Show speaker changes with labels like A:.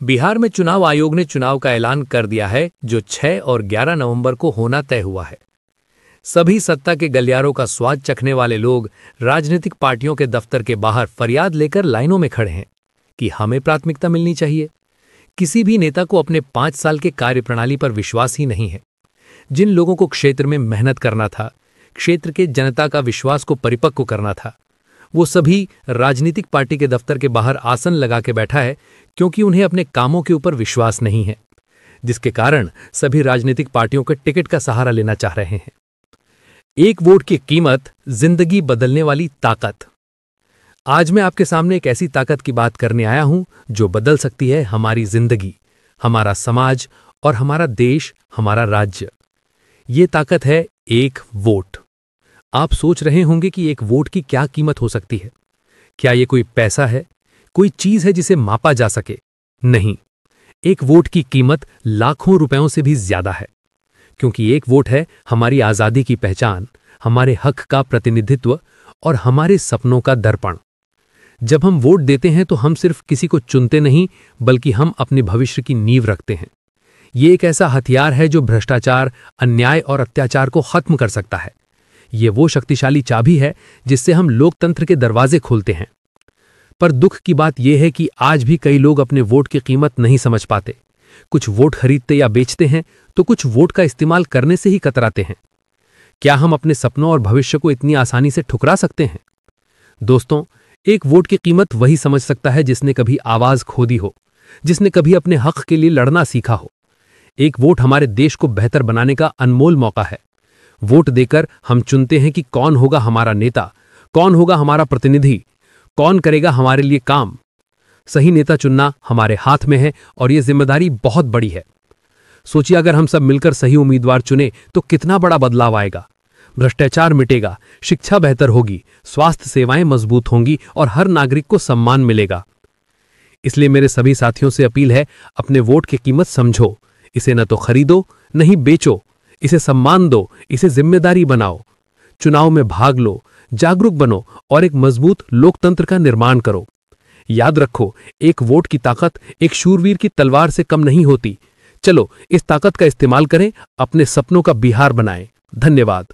A: बिहार में चुनाव आयोग ने चुनाव का ऐलान कर दिया है, जो 6 और 11 नवंबर को होना तय हुआ है। सभी सत्ता के गलियारों का स्वाद चखने वाले लोग राजनीतिक पार्टियों के दफ्तर के बाहर फरियाद लेकर लाइनों में खड़े हैं कि हमें प्राथमिकता मिलनी चाहिए। किसी भी नेता को अपने 5 साल के कार्यप्रणाली पर विश्वास ही नहीं है। जिन लोगों को क्षेत्र में मेहनत करना था, क्षेत्र के जनता का विश्वास को परिपक्व करना था, वो सभी राजनीतिक पार्टी के दफ्तर के बाहर आसन लगा के बैठा है, क्योंकि उन्हें अपने कामों के ऊपर विश्वास नहीं है, जिसके कारण सभी राजनीतिक पार्टियों के टिकट का सहारा लेना चाह रहे हैं। एक वोट की कीमत, जिंदगी बदलने वाली ताकत। आज मैं आपके सामने एक ऐसी ताकत की बात करने आया हूं जो बदल सकती है हमारी जिंदगी, हमारा समाज और हमारा देश, हमारा राज्य। ये ताकत है एक वोट। आप सोच रहे होंगे कि एक वोट की क्या कीमत हो सकती है। क्या ये कोई पैसा है, कोई चीज है जिसे मापा जा सके? नहीं, एक वोट की कीमत लाखों रुपयों से भी ज्यादा है, क्योंकि एक वोट है हमारी आजादी की पहचान, हमारे हक का प्रतिनिधित्व और हमारे सपनों का दर्पण। जब हम वोट देते हैं तो हम सिर्फ किसी को चुनते नहीं, बल्कि हम अपने भविष्य की नींव रखते हैं। ये एक ऐसा हथियार है जो भ्रष्टाचार, अन्याय और अत्याचार को खत्म कर सकता है। ये वो शक्तिशाली चाबी है जिससे हम लोकतंत्र के दरवाजे खोलते हैं। पर दुख की बात यह है कि आज भी कई लोग अपने वोट की कीमत नहीं समझ पाते। कुछ वोट खरीदते या बेचते हैं, तो कुछ वोट का इस्तेमाल करने से ही कतराते हैं। क्या हम अपने सपनों और भविष्य को इतनी आसानी से ठुकरा सकते हैं? दोस्तों, एक वोट की कीमत वही समझ सकता है जिसने कभी आवाज खो दी हो, जिसने कभी अपने हक के लिए लड़ना सीखा हो। एक वोट हमारे देश को बेहतर बनाने का अनमोल मौका है। वोट देकर हम चुनते हैं कि कौन होगा हमारा नेता, कौन होगा हमारा प्रतिनिधि, कौन करेगा हमारे लिए काम। सही नेता चुनना हमारे हाथ में है और यह जिम्मेदारी बहुत बड़ी है। सोचिए, अगर हम सब मिलकर सही उम्मीदवार चुने तो कितना बड़ा बदलाव आएगा। भ्रष्टाचार मिटेगा, शिक्षा बेहतर होगी, स्वास्थ्य सेवाएं मजबूत होंगी और हर नागरिक को सम्मान मिलेगा। इसलिए मेरे सभी साथियों से अपील है, अपने वोट की कीमत समझो। इसे न तो खरीदो, न ही बेचो। इसे सम्मान दो, इसे जिम्मेदारी बनाओ। चुनाव में भाग लो, जागरूक बनो और एक मजबूत लोकतंत्र का निर्माण करो। याद रखो, एक वोट की ताकत एक शूरवीर की तलवार से कम नहीं होती। चलो, इस ताकत का इस्तेमाल करें, अपने सपनों का बिहार बनाएं। धन्यवाद।